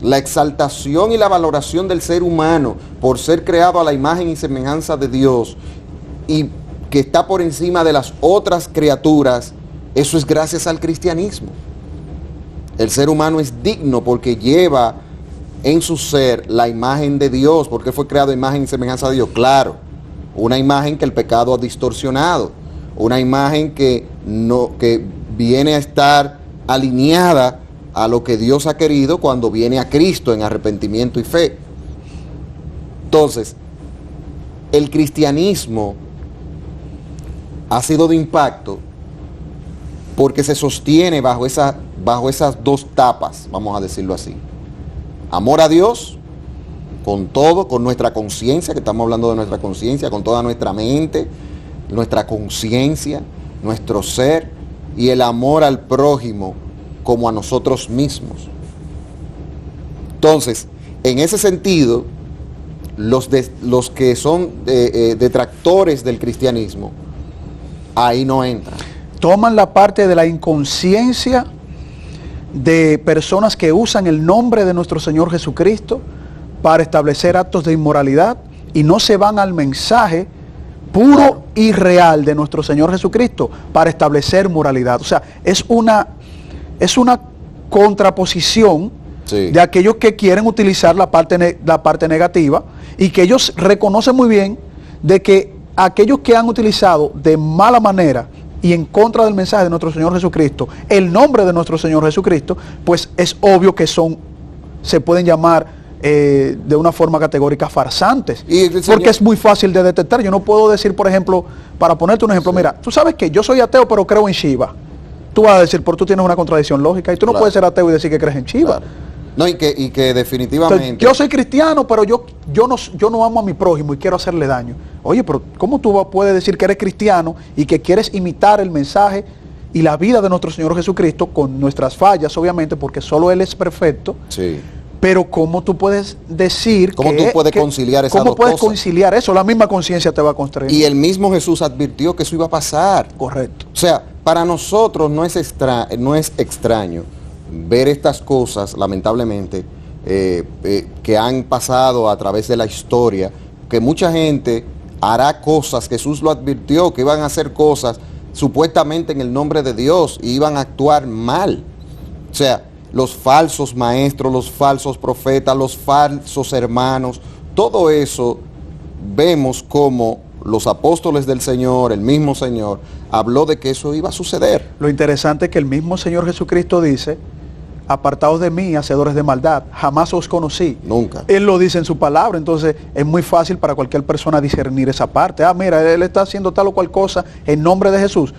la exaltación y la valoración del ser humano por ser creado a la imagen y semejanza de Dios y que está por encima de las otras criaturas, eso es gracias al cristianismo. El ser humano es digno porque lleva en su ser la imagen de Dios, porque fue creado a imagen y semejanza de Dios. Claro, una imagen que el pecado ha distorsionado, una imagen que viene a estar alineada a lo que Dios ha querido cuando viene a Cristo en arrepentimiento y fe. Entonces, el cristianismo ha sido de impacto porque se sostiene bajo esas dos tapas, vamos a decirlo así. Amor a Dios, con todo, con nuestra conciencia, que estamos hablando de nuestra conciencia, con toda nuestra mente, nuestra conciencia, nuestro ser, y el amor al prójimo como a nosotros mismos. Entonces, en ese sentido, los que son detractores del cristianismo, ahí no entran. Toman la parte de la inconsciencia de personas que usan el nombre de nuestro Señor Jesucristo para establecer actos de inmoralidad y no se van al mensaje puro y real de nuestro Señor Jesucristo para establecer moralidad. O sea, es una contraposición, sí, de aquellos que quieren utilizar la parte negativa y que ellos reconocen muy bien de que aquellos que han utilizado de mala manera y en contra del mensaje de nuestro Señor Jesucristo, el nombre de nuestro Señor Jesucristo, pues es obvio que se pueden llamar de una forma categórica farsantes, porque es muy fácil de detectar. Yo no puedo decir, por ejemplo, para ponerte un ejemplo, sí, mira, tú sabes que yo soy ateo pero creo en Shiva. Tú vas a decir, pero tú tienes una contradicción lógica y tú no, claro, puedes ser ateo y decir que crees en Shiva. Claro. No, y que definitivamente... Entonces, yo soy cristiano, pero yo no amo a mi prójimo y quiero hacerle daño. Oye, pero ¿cómo tú puedes decir que eres cristiano y que quieres imitar el mensaje y la vida de nuestro Señor Jesucristo con nuestras fallas, obviamente, porque solo Él es perfecto? Sí. Pero ¿cómo tú puedes decir ¿Cómo tú puedes conciliar esas dos cosas? ¿Cómo puedes conciliar eso? La misma conciencia te va a constreñir. Y el mismo Jesús advirtió que eso iba a pasar. Correcto. O sea, para nosotros no es extraño ver estas cosas, lamentablemente, que han pasado a través de la historia, que mucha gente hará cosas, Jesús lo advirtió, que iban a hacer cosas supuestamente en el nombre de Dios y iban a actuar mal. O sea, los falsos maestros, los falsos profetas, los falsos hermanos, todo eso vemos como los apóstoles del Señor, el mismo Señor, habló de que eso iba a suceder. Lo interesante es que el mismo Señor Jesucristo dice: apartaos de mí, hacedores de maldad, jamás os conocí. Nunca. Él lo dice en su palabra, entonces es muy fácil para cualquier persona discernir esa parte. Ah, mira, él está haciendo tal o cual cosa en nombre de Jesús.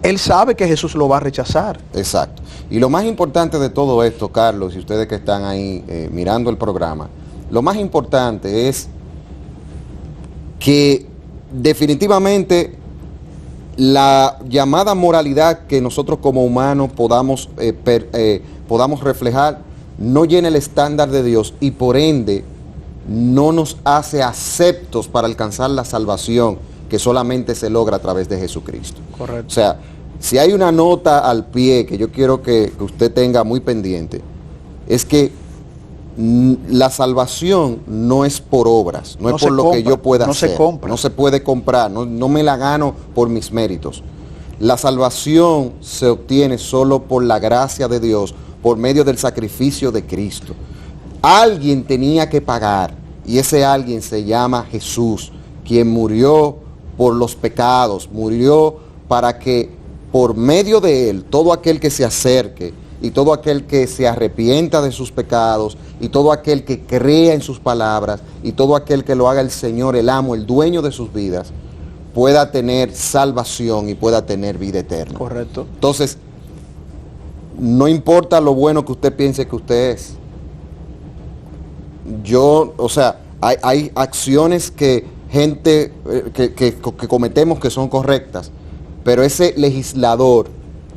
Él sabe que Jesús lo va a rechazar. Exacto. Y lo más importante de todo esto, Carlos, y ustedes que están ahí mirando el programa, lo más importante es que definitivamente la llamada moralidad que nosotros como humanos podamos reflejar no llena el estándar de Dios y por ende no nos hace aceptos para alcanzar la salvación que solamente se logra a través de Jesucristo. Correcto. O sea, si hay una nota al pie que yo quiero que usted tenga muy pendiente, es que la salvación no es por obras, no es por lo que yo pueda hacer. No se compra. No se puede comprar, no me la gano por mis méritos. La salvación se obtiene solo por la gracia de Dios, por medio del sacrificio de Cristo. Alguien tenía que pagar y ese alguien se llama Jesús, quien murió por los pecados, murió para que por medio de él todo aquel que se acerque y todo aquel que se arrepienta de sus pecados y todo aquel que crea en sus palabras y todo aquel que lo haga el Señor, el amo, el dueño de sus vidas, pueda tener salvación y pueda tener vida eterna. Correcto. Entonces, no importa lo bueno que usted piense que usted es. Hay acciones que que cometemos que son correctas, pero ese legislador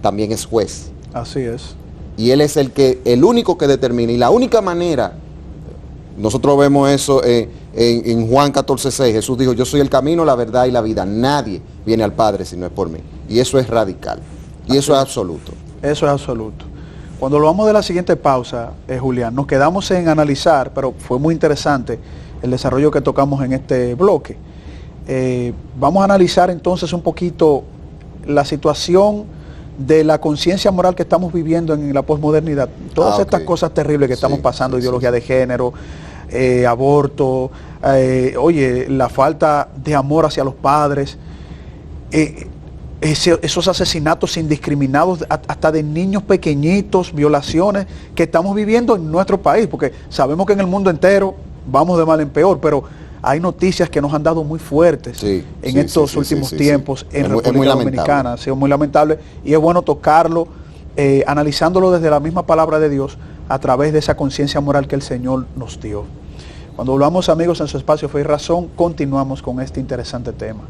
también es juez. Así es. Y él es el único que determina. Y la única manera, nosotros vemos eso en Juan 14:6, Jesús dijo, yo soy el camino, la verdad y la vida. Nadie viene al Padre si no es por mí. Y eso es radical. Y eso es absoluto. Eso es absoluto. Cuando lo vamos de la siguiente pausa, Julián, nos quedamos en analizar, pero fue muy interesante el desarrollo que tocamos en este bloque. Vamos a analizar entonces un poquito la situación de la conciencia moral que estamos viviendo en la posmodernidad. Todas estas cosas terribles que estamos pasando, ideología de género, aborto, la falta de amor hacia los padres, esos asesinatos indiscriminados hasta de niños pequeñitos, violaciones que estamos viviendo en nuestro país, porque sabemos que en el mundo entero vamos de mal en peor, pero hay noticias que nos han dado muy fuertes en estos últimos tiempos en República Dominicana. Ha sido muy lamentable y es bueno tocarlo, analizándolo desde la misma palabra de Dios a través de esa conciencia moral que el Señor nos dio. Cuando hablamos, amigos, en su espacio Fe y Razón, continuamos con este interesante tema.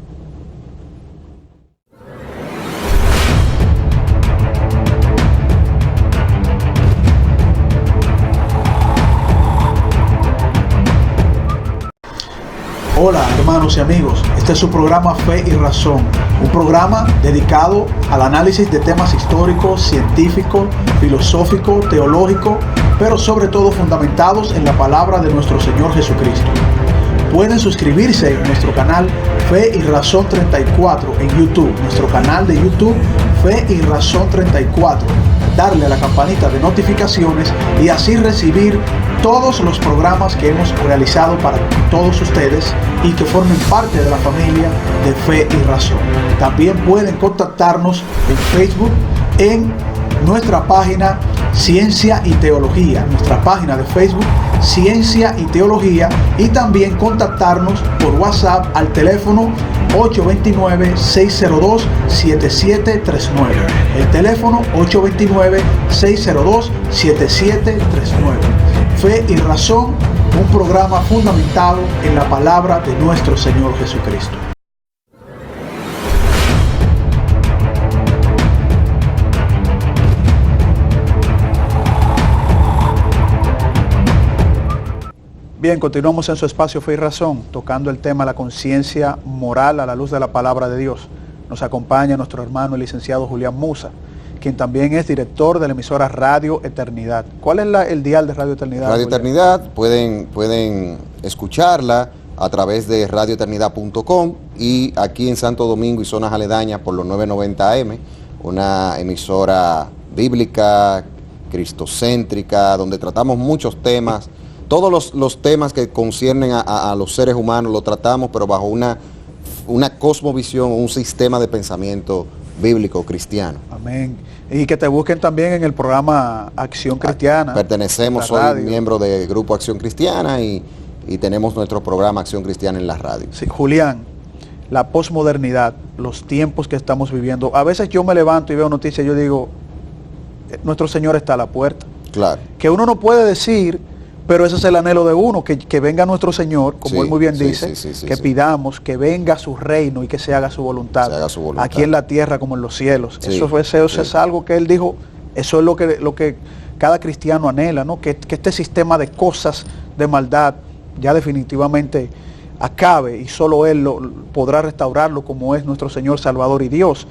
Hola hermanos y amigos, este es su programa Fe y Razón, un programa dedicado al análisis de temas históricos, científicos, filosóficos, teológicos, pero sobre todo fundamentados en la palabra de nuestro Señor Jesucristo. Pueden suscribirse en nuestro canal Fe y Razón 34 en YouTube, nuestro canal de YouTube Fe y Razón 34, darle a la campanita de notificaciones y así recibir todos los programas que hemos realizado para todos ustedes y que formen parte de la familia de Fe y Razón. También pueden contactarnos en Facebook en nuestra página Ciencia y Teología, nuestra página de Facebook Ciencia y Teología, y también contactarnos por WhatsApp al teléfono 829-602-7739. El teléfono 829-602-7739. Fe y Razón, un programa fundamentado en la palabra de nuestro Señor Jesucristo. Bien, continuamos en su espacio Fe y Razón, tocando el tema de la conciencia moral a la luz de la palabra de Dios. Nos acompaña nuestro hermano el licenciado Julián Musa, quien también es director de la emisora Radio Eternidad. ¿Cuál es el dial de Radio Eternidad? Radio Eternidad, pueden escucharla a través de radioeternidad.com y aquí en Santo Domingo y zonas aledañas por los 990 AM, una emisora bíblica, cristocéntrica, donde tratamos muchos temas. Todos los temas que conciernen a los seres humanos los tratamos, pero bajo una cosmovisión, un sistema de pensamiento bíblico cristiano. Amén. Y que te busquen también en el programa Acción Cristiana. Soy miembro del Grupo Acción Cristiana y tenemos nuestro programa Acción Cristiana en la radio. Sí, Julián, la posmodernidad, los tiempos que estamos viviendo. A veces yo me levanto y veo noticias y yo digo, nuestro Señor está a la puerta. Claro. Que uno no puede decir, Pero ese es el anhelo de uno, que venga nuestro Señor, como Sí, Él muy bien sí, dice, que sí. pidamos que venga su reino y que se haga su voluntad, Se haga su voluntad. aquí en la tierra como en los cielos. Sí, Eso sí. es algo que Él dijo, eso es lo que cada cristiano anhela, ¿no? Que este sistema de cosas de maldad ya definitivamente acabe y solo Él podrá restaurarlo como es nuestro Señor, Salvador y Dios.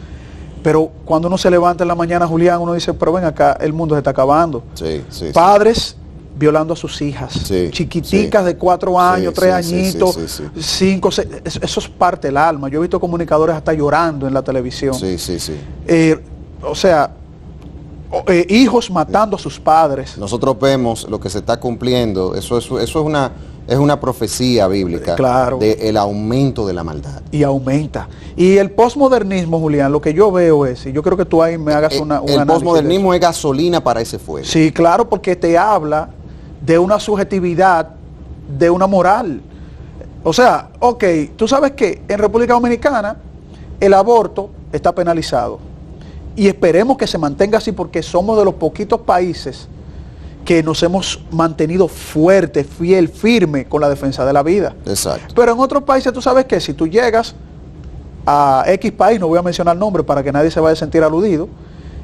Pero cuando uno se levanta en la mañana, Julián, uno dice, pero ven acá, el mundo se está acabando. Sí, sí, Padres violando a sus hijas, Sí, chiquiticas sí. de 4 años, Sí, 3 sí, añitos, sí. 5, 6, eso es parte del alma. Yo he visto comunicadores hasta llorando en la televisión. Sí, sí, sí. O sea, hijos matando a sus padres. Nosotros vemos lo que se está cumpliendo, eso es una profecía bíblica Claro. del aumento de la maldad. Y aumenta. Y el posmodernismo, Julián, lo que yo veo es, y yo creo que tú ahí me hagas un El análisis de posmodernismo es gasolina para ese fuego. eso. Sí, claro, porque te habla de una subjetividad, de una moral. O sea, ok, tú sabes que en República Dominicana el aborto está penalizado. Y esperemos que se mantenga así porque somos de los poquitos países que nos hemos mantenido fuerte, fiel, firme con la defensa de la vida. Exacto. Pero en otros países tú sabes que si tú llegas a X país, no voy a mencionar nombres para que nadie se vaya a sentir aludido,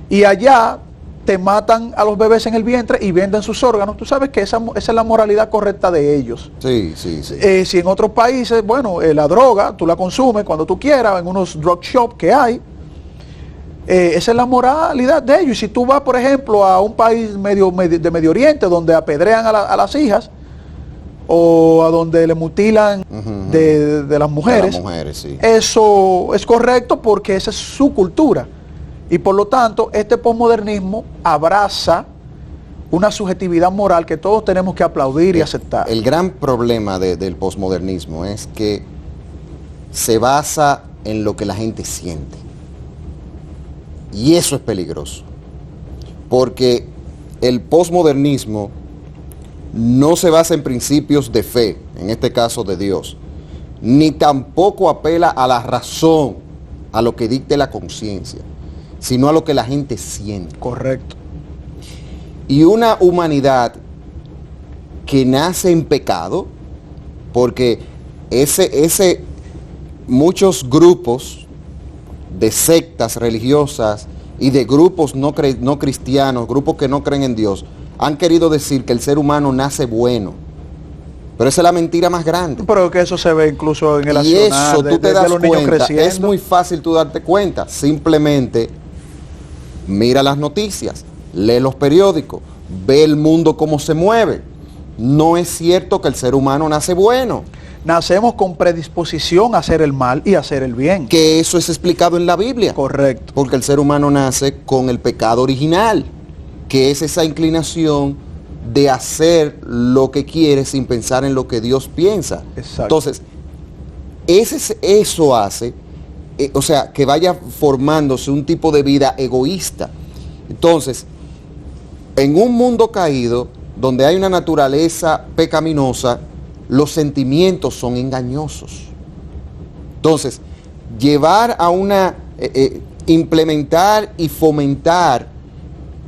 y allá te matan a los bebés en el vientre y venden sus órganos, tú sabes que esa es la moralidad correcta de ellos. Sí, sí, sí. Si en otros países, bueno, la droga, tú la consumes cuando tú quieras, en unos drug shops que hay, esa es la moralidad de ellos. Y si tú vas, por ejemplo, a un país de Medio Oriente donde apedrean a las hijas o a donde le mutilan de las mujeres, De las mujeres, sí. eso es correcto porque esa es su cultura. Y por lo tanto, este posmodernismo abraza una subjetividad moral que todos tenemos que aplaudir y aceptar. El gran problema del posmodernismo es que se basa en lo que la gente siente. Y eso es peligroso. Porque el posmodernismo no se basa en principios de fe, en este caso de Dios, ni tampoco apela a la razón, a lo que dicte la conciencia, sino a lo que la gente siente. Correcto. Y una humanidad que nace en pecado, porque muchos grupos de sectas religiosas y de grupos no cristianos, grupos que no creen en Dios, han querido decir que el ser humano nace bueno. Pero esa es la mentira más grande. Pero que eso se ve incluso en el Y accionar eso tú te das los niños cuenta, creciendo. es muy fácil tú darte cuenta. Simplemente mira las noticias, lee los periódicos, ve el mundo cómo se mueve. No es cierto que el ser humano nace bueno. Nacemos con predisposición a hacer el mal y a hacer el bien. Que eso es explicado en la Biblia. Correcto. Porque el ser humano nace con el pecado original, que es esa inclinación de hacer lo que quiere sin pensar en lo que Dios piensa. Exacto. Entonces, eso hace, o sea, que vaya formándose un tipo de vida egoísta. Entonces, en un mundo caído, donde hay una naturaleza pecaminosa, los sentimientos son engañosos. Entonces, llevar a implementar y fomentar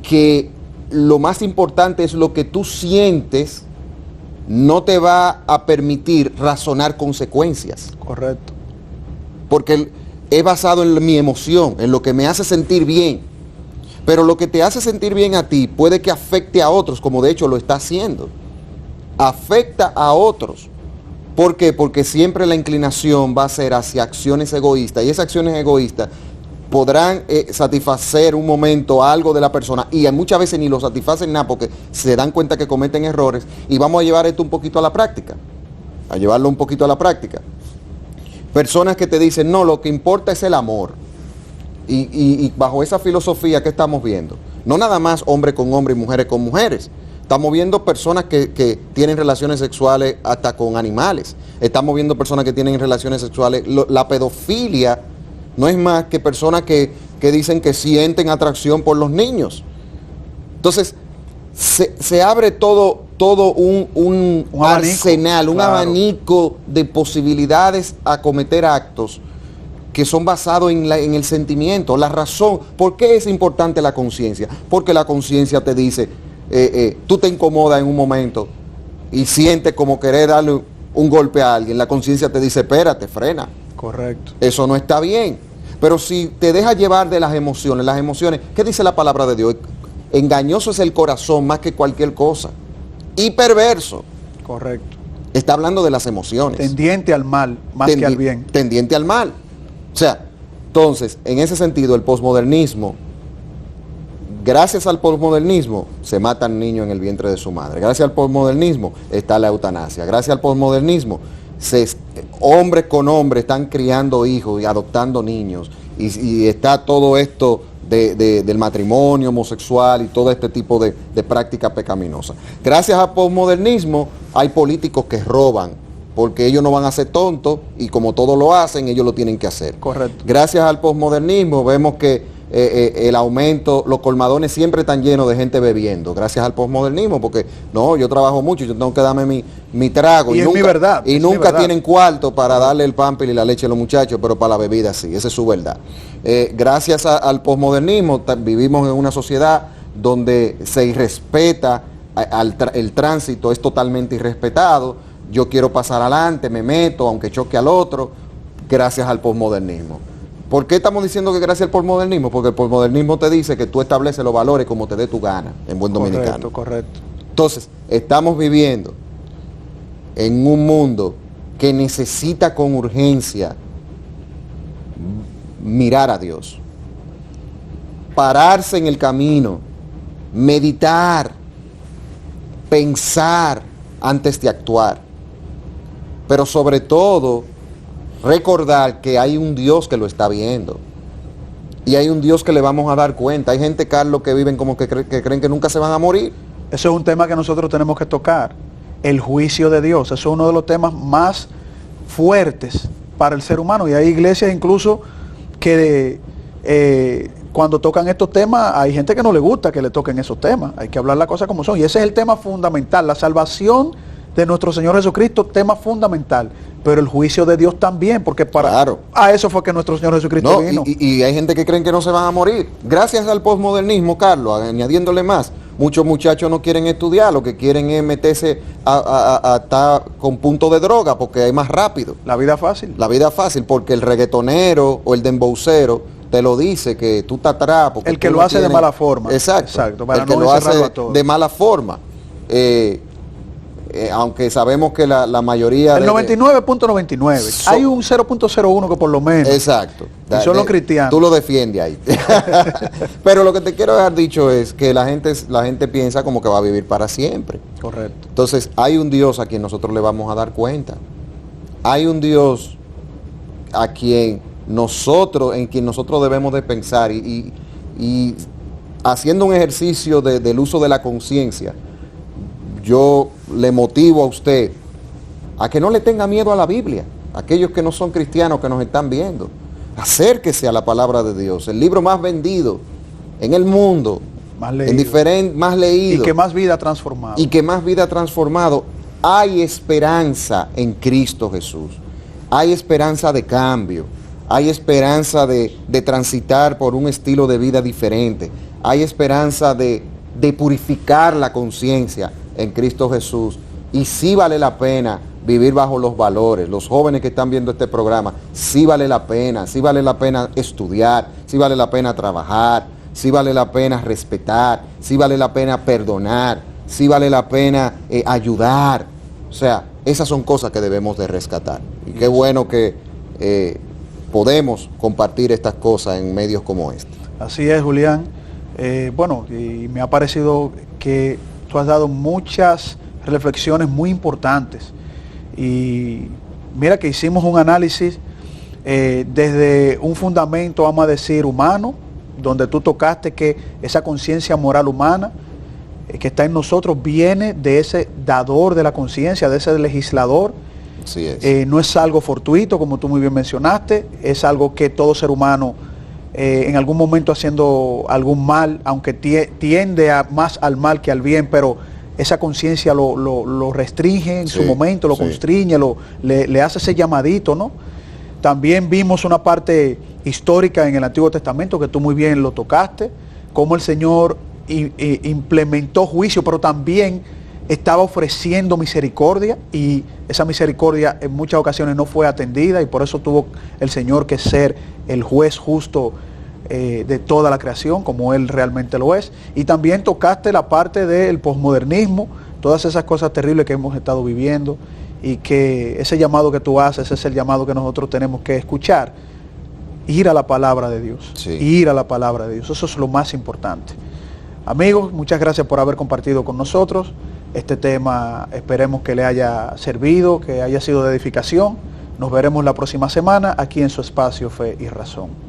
que lo más importante es lo que tú sientes, no te va a permitir razonar consecuencias. Correcto. Porque es basado en mi emoción, en lo que me hace sentir bien. Pero lo que te hace sentir bien a ti puede que afecte a otros, como de hecho lo está haciendo. Afecta a otros. ¿Por qué? Porque siempre la inclinación va a ser hacia acciones egoístas. Y esas acciones egoístas podrán satisfacer un momento algo de la persona. Y muchas veces ni lo satisfacen nada porque se dan cuenta que cometen errores. Y vamos a llevar esto un poquito a la práctica. A llevarlo un poquito a la práctica. Personas que te dicen, no, lo que importa es el amor. Y bajo esa filosofía que estamos viendo, no nada más hombre con hombre y mujeres con mujeres, estamos viendo personas que tienen relaciones sexuales hasta con animales, estamos viendo personas que tienen relaciones sexuales, la pedofilia no es más que personas que dicen que sienten atracción por los niños. Entonces, se abre todo un arsenal, un abanico de posibilidades a cometer actos que son basados en el sentimiento, la razón. ¿Por qué es importante la conciencia? Porque la conciencia te dice, tú te incomodas en un momento y sientes como querer darle un golpe a alguien, la conciencia te dice, espérate, frena. Correcto. Eso no está bien. Pero si te dejas llevar de las emociones, ¿qué dice la palabra de Dios? Engañoso es el corazón más que cualquier cosa. Y perverso. Correcto. Está hablando de las emociones. Tendiente al mal, más que al bien. Tendiente al mal. O sea, entonces, en ese sentido, el posmodernismo, gracias al posmodernismo, se matan niños en el vientre de su madre. Gracias al posmodernismo está la eutanasia. Gracias al posmodernismo, hombres con hombres están criando hijos y adoptando niños. Y está todo esto del matrimonio homosexual y todo este tipo de prácticas pecaminosas. Gracias al posmodernismo hay políticos que roban, porque ellos no van a ser tontos y como todos lo hacen, ellos lo tienen que hacer. Correcto. Gracias al posmodernismo vemos que el aumento, los colmadones siempre están llenos de gente bebiendo, gracias al posmodernismo, porque no, yo trabajo mucho, yo tengo que darme mi trago. Y es mi verdad. Y nunca tienen cuarto para darle el pamper y la leche a los muchachos, pero para la bebida sí, esa es su verdad. Gracias al posmodernismo vivimos en una sociedad donde se irrespeta, el tránsito es totalmente irrespetado. Yo quiero pasar adelante, me meto, aunque choque al otro, gracias al posmodernismo. ¿Por qué estamos diciendo que gracias al posmodernismo? Porque el posmodernismo te dice que tú estableces los valores como te dé tu gana, en buen dominicano. Correcto. Entonces, estamos viviendo en un mundo que necesita con urgencia mirar a Dios, pararse en el camino, meditar, pensar antes de actuar, pero sobre todo recordar que hay un Dios que lo está viendo y hay un Dios que le vamos a dar cuenta. Hay gente, Carlos, que viven como que creen que nunca se van a morir. Eso es un tema que nosotros tenemos que tocar, el juicio de Dios. Eso es uno de los temas más fuertes para el ser humano, y hay iglesias incluso que cuando tocan estos temas hay gente que no le gusta que le toquen esos temas. Hay que hablar las cosas como son, y ese es el tema fundamental, la salvación de nuestro Señor Jesucristo, tema fundamental, pero el juicio de Dios también, porque a eso fue que nuestro Señor Jesucristo vino. Y hay gente que creen que no se van a morir. Gracias al posmodernismo, Carlos, añadiéndole más, muchos muchachos no quieren estudiar, lo que quieren es meterse a estar con punto de droga, porque es más rápido. La vida fácil. La vida fácil, porque el reggaetonero o el dembowcero te lo dice, que tú estás atrás. El que lo hace de mala forma. Exacto. Para el que lo hace de mala forma. Aunque sabemos que la mayoría... El 99.99. Hay un 0.01 que por lo menos... Exacto. Y son los cristianos. Tú lo defiendes ahí. Pero lo que te quiero dejar dicho es que la gente piensa como que va a vivir para siempre. Correcto. Entonces, hay un Dios a quien nosotros le vamos a dar cuenta. Hay un Dios en quien nosotros debemos de pensar y haciendo un ejercicio del uso de la conciencia. Yo le motivo a usted a que no le tenga miedo a la Biblia, aquellos que no son cristianos que nos están viendo. Acérquese a la palabra de Dios, el libro más vendido en el mundo, más leído. Y que más vida ha transformado. Y que más vida ha transformado. Hay esperanza en Cristo Jesús. Hay esperanza de cambio. Hay esperanza de transitar por un estilo de vida diferente. Hay esperanza de purificar la conciencia en Cristo Jesús, y sí vale la pena vivir bajo los valores. Los jóvenes que están viendo este programa, sí vale la pena estudiar, sí vale la pena trabajar, sí vale la pena respetar, sí vale la pena perdonar, sí vale la pena ayudar. O sea, esas son cosas que debemos de rescatar, y qué bueno que podemos compartir estas cosas en medios como este. Así es, Julián. Y me ha parecido que tú has dado muchas reflexiones muy importantes, y mira que hicimos un análisis desde un fundamento, vamos a decir, humano, donde tú tocaste que esa conciencia moral humana que está en nosotros viene de ese dador de la conciencia, de ese legislador. Así es. No es algo fortuito, como tú muy bien mencionaste, es algo que todo ser humano en algún momento haciendo algún mal, aunque tiende más al mal que al bien, pero esa conciencia lo restringe en su momento, lo constriñe, le hace ese llamadito, ¿no? También vimos una parte histórica en el Antiguo Testamento, que tú muy bien lo tocaste, cómo el Señor implementó juicio, pero también estaba ofreciendo misericordia y esa misericordia en muchas ocasiones no fue atendida y por eso tuvo el Señor que ser el juez justo de toda la creación, como Él realmente lo es. Y también tocaste la parte del posmodernismo, todas esas cosas terribles que hemos estado viviendo y que ese llamado que tú haces es el llamado que nosotros tenemos que escuchar, ir a la palabra de Dios, Sí. ir a la palabra de Dios, eso es lo más importante. Amigos, muchas gracias por haber compartido con nosotros este tema, esperemos que le haya servido, que haya sido de edificación. Nos veremos la próxima semana aquí en su espacio Fe y Razón.